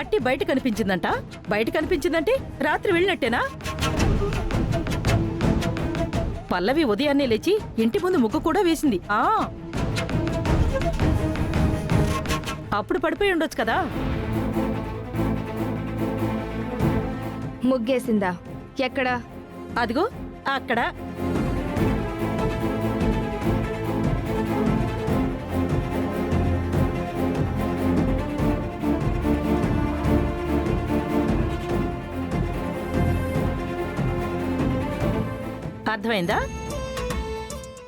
పట్టి బయట కనిపించిందంట. బయట కనిపించిందంటే రాత్రి వెళ్ళినట్టేనా? పల్లవి ఉదయాన్నే లేచి ఇంటి ముందు ముగ్గు కూడా వేసింది. అప్పుడు పడిపోయి ఉండొచ్చు కదా. ముగ్గేసిందా? ఎక్కడా? అదిగో అక్కడ. అర్థమైందా?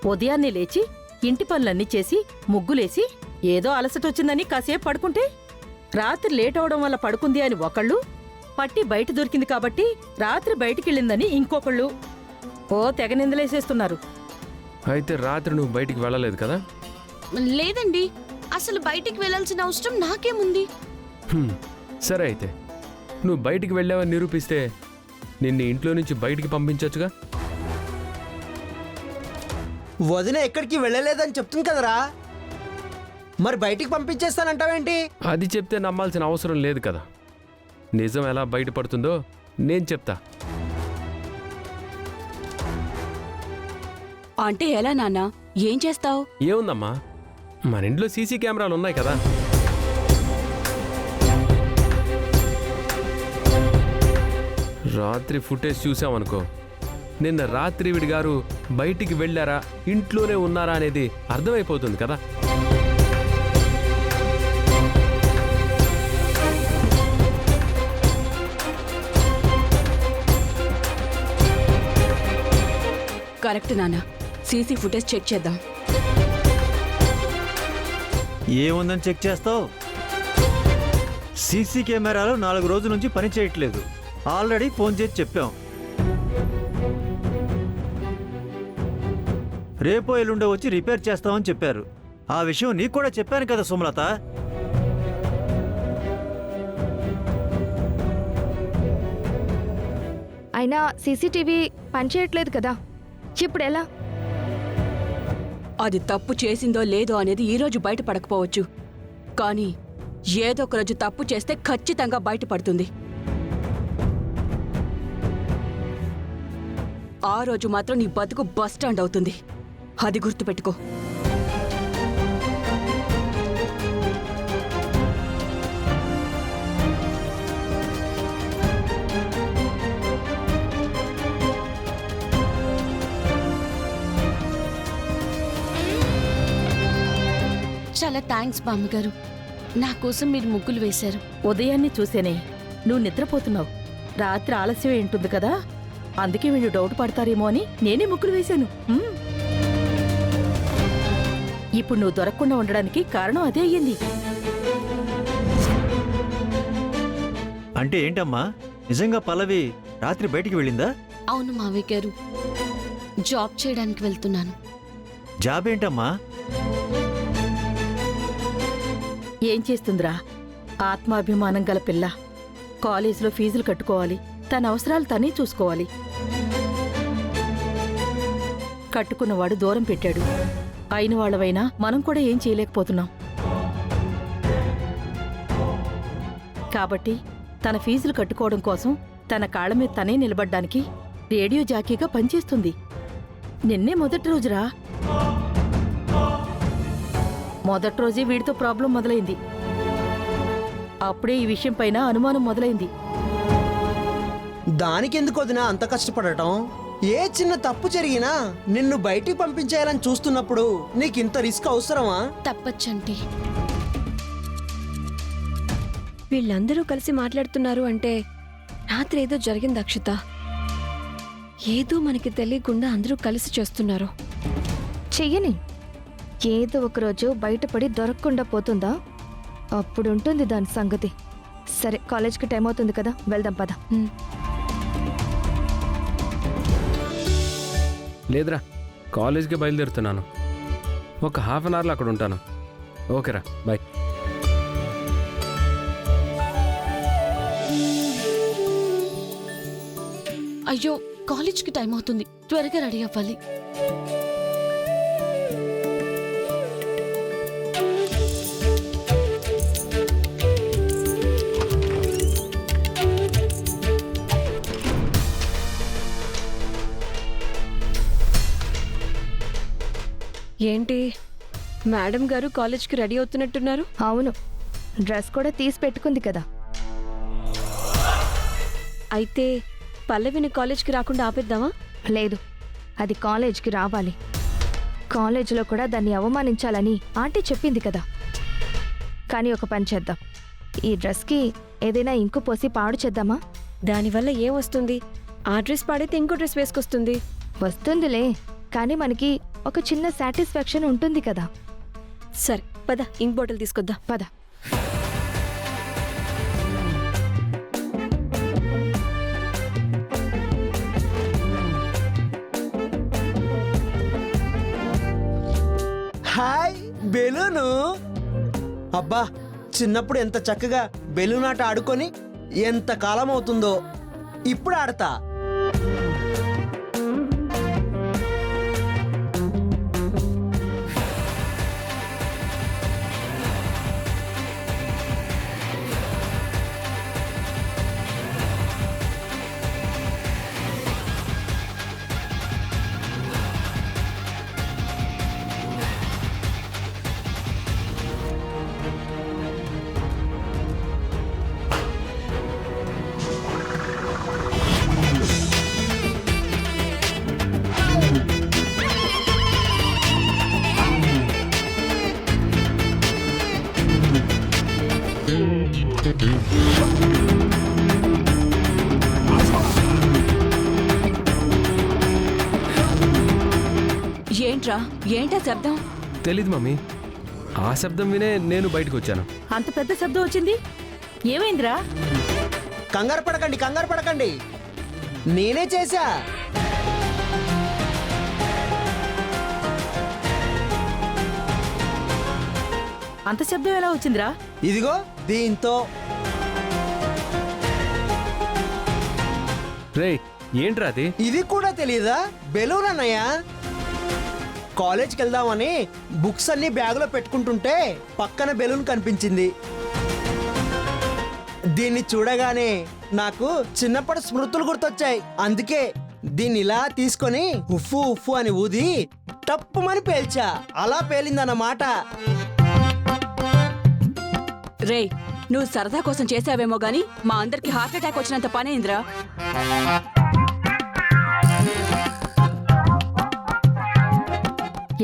ఉదయాన్నే లేచి ఇంటి పనులన్నీ చేసి ముగ్గులేసి ఏదో అలసటొచ్చిందని కాసేపు పడుకుంటే రాత్రి లేట్ అవడం వల్ల పడుకుంది అని ఒకళ్ళు, పట్టి బయట దొరికింది కాబట్టి రాత్రి బయటికెళ్ళిందని ఇంకొకళ్ళు తెగ నిందలేసేస్తున్నారు. అయితే రాత్రి నువ్వు బయటికి వెళ్ళలేదు కదా? లేదండి, అసలు బయటికి వెళ్ళాల్సిన అవసరం నాకేముంది? సరే, అయితే నువ్వు బయటికి వెళ్ళావని నిరూపిస్తే నిన్ను ఇంట్లో నుంచి బయటికి పంపించొచ్చుగా. వదిన ఎక్కడికి వెళ్ళలేదని చెప్తుంది కదరా, మరి బయటికి పంపించేస్తానంటావేంటి? అది చెప్తే నమ్మాల్సిన అవసరం లేదు కదా. నిజం ఎలా బయటపడుతుందో నేను చెప్తా. అంటే ఎలా నాన్న? ఏం చేస్తావు? ఏముందమ్మా, మన ఇంట్లో సీసీ కెమెరాలు ఉన్నాయి కదా. రాత్రి ఫుటేజ్ చూసామనుకో, నిన్న రాత్రి వీడి గారు బయటికి వెళ్ళారా ఇంట్లోనే ఉన్నారా అనేది అర్థమైపోతుంది కదా. కరెక్ట్ నాన్న, సీసీ ఫుటేజ్ చెక్ చేద్దాం. ఏముందని చెక్ చేస్తావు? సీసీ కెమెరాలు 4 రోజుల నుంచి పని చేయట్లేదు. ఆల్రెడీ ఫోన్ చేసి చెప్పాం. రేపో ఎల్లుండో వచ్చి రిపేర్ చేస్తామని చెప్పారు. ఆ విషయం నీకు కూడా చెప్పాను కదా సుమలత. అయినా సీసీటీవీ పనిచేయట్లేదు కదా, ఇప్పుడు ఎలా? అది తప్పు చేసిందో లేదో అనేది ఈరోజు బయటపడకపోవచ్చు, కానీ ఏదో ఒక రోజు తప్పు చేస్తే ఖచ్చితంగా బయటపడుతుంది. ఆ రోజు మాత్రం నీ బతుకు బస్టాండ్ అవుతుంది. అది గుర్తుపెట్టుకో. చాలా థ్యాంక్స్ బామ్మగారు, నా కోసం మీరు ముగ్గులు వేశారు. ఉదయాన్నే చూసేనే నువ్వు నిద్రపోతున్నావు. రాత్రి ఆలస్యం ఉంటుంది కదా, అందుకే వీళ్ళు డౌట్ పడతారేమో అని నేనే ముగ్గులు వేశాను. ఇప్పుడు నువ్వు దొరకకుండా ఉండడానికి కారణం అదే అయ్యింది. అంటే ఏంటమ్మా, నిజంగా పల్లవి రాత్రి బయటికి వెళ్ళిందా? అవును మావయ్య గారు, జాబ్ చేయడానికి వెళ్తున్నాను. జాబ్ ఏంటమ్మా? ఏం చేస్తుందిరా, ఆత్మాభిమానం గల పిల్ల. కాలేజీలో ఫీజులు కట్టుకోవాలి, తన అవసరాలు తనే చూసుకోవాలి. కట్టుకున్నవాడు దూరం పెట్టాడు. అయిన వాళ్ళవైనా మనం కూడా ఏం చేయలేకపోతున్నాం. కాబట్టి తన ఫీజులు కట్టుకోవడం కోసం తన కాళ్ల మీద తనే నిలబడ్డానికి రేడియో జాకీగా పనిచేస్తుంది. నిన్నే మొదటి రోజురా. మొదటి రోజే వీడితో ప్రాబ్లం మొదలైంది. అప్పుడే ఈ విషయం పైన అనుమానం మొదలైంది. దానికెందుకు వదిన అంత కష్టపడటం? ఏ చిన్న తప్పు జరిగినా నిన్ను బయటికి పంపించేయాలని చూస్తున్నప్పుడు నీకింత రిస్క్ అవసరమా? తప్పచ్చంటి. వీళ్ళందరూ కలిసి మాట్లాడుతున్నారు అంటే రాత్రి ఏదో జరిగింది అక్షిత. ఏదో మనకి తెలియకుండా అందరూ కలిసి చేస్తున్నారు. చెయ్యని ఏదో ఒకరోజు బయటపడి దొరకకుండా పోతుందా, అప్పుడుంటుంది దాని సంగతి. సరే, కాలేజ్కి టైం అవుతుంది కదా, వెళ్దాం పద. లేదురా, కాలేజ్కి బయలుదేరుతున్నాను. ఒక హాఫ్ అన్ అవర్లో అక్కడ ఉంటాను. ఓకేరా, బాయ్. అయ్యో, కాలేజ్కి టైం అవుతుంది, త్వరగా రెడీ అవ్వాలి. ఏంటి మేడం గారు కాలేజ్కి రెడీ అవుతున్నట్టున్నారు? అవును, డ్రెస్ కూడా తీసి పెట్టుకుంది కదా. అయితే పల్లవిని కాలేజ్కి రాకుండా ఆపేద్దామా? లేదు, అది కాలేజ్కి రావాలి. కాలేజీలో కూడా దాన్ని అవమానించాలని ఆంటీ చెప్పింది కదా. కానీ ఒక పని చేద్దాం, ఈ డ్రెస్కి ఏదైనా ఇంకు పోసి పాడు చేద్దామా? దానివల్ల ఏం వస్తుంది? ఆ డ్రెస్ పాడైతే ఇంకో డ్రెస్ వేసుకొస్తుంది. వస్తుందిలే, కానీ మనకి ఒక చిన్న సాటిస్ఫాక్షన్ ఉంటుంది కదా. సరే పద, ఇంక్ బాటిల్ తీసుకొద్దాం. పద. Hi balloon. అబ్బా, చిన్నప్పుడు ఎంత చక్కగా బెలూన్ ఆట ఆడుకొని ఎంత కాలం అవుతుందో. ఇప్పుడు ఆడతా. ఏంట్రా, ఏంటా శబ్దం? తెలీదు మమ్మీ, ఆ శబ్దం వినే నేను బయటకు వచ్చాను. అంత పెద్ద శబ్దం వచ్చింది, ఏమైందిరా? కంగారు పడకండి, కంగారు పడకండి, నేనే చేశా. అంత శబ్దం ఎలా వచ్చిందిరా? ఇదిగో దీంతో. రేయ్, ఏంట్రా అది? ఇది కూడా తెలియదా? బెలూన్ అన్నయ్య. కాలేజ్కి వెళ్దామని బుక్స్ అన్ని బ్యాగులో పెట్టుకుంటుంటే పక్కన బెలూన్ కనిపించింది. దీన్ని చూడగానే నాకు చిన్నప్పటి స్మృతులు గుర్తొచ్చాయి. అందుకే దీన్ని ఇలా తీసుకొని ఉఫ్ఫు ఉఫ్ఫు అని ఊది టప్పుమని పేల్చా. అలా పేలిందన్నమాట. రేయ్, నువ్వు సరదా కోసం చేసావేమో గాని మా అందరికి హార్ట్ అటాక్ వచ్చినంత పనేంద్రా.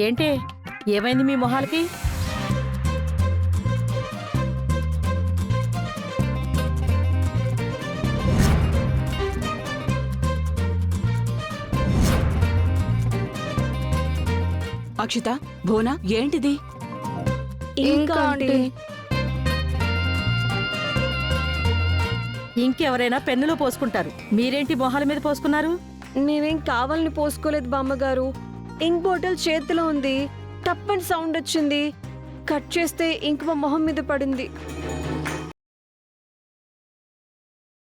ఏంటే, ఏమైంది మీ మొహాలకి? అక్షిత, భువన, ఏంటిది? ఇంకా ఆంటీ. ఇంకెవరైనా పెన్నులో పోసుకుంటారు, మీరేంటి మొహాల మీద పోసుకున్నారు? మేమేం కావాలని పోసుకోలేదు బామ్మగారు. ఇంక్ బాటిల్ చేతిలో ఉంది, టప్పని సౌండ్ వచ్చింది. కట్ చేస్తే ఇంక్ మా మొహం మీద పడింది.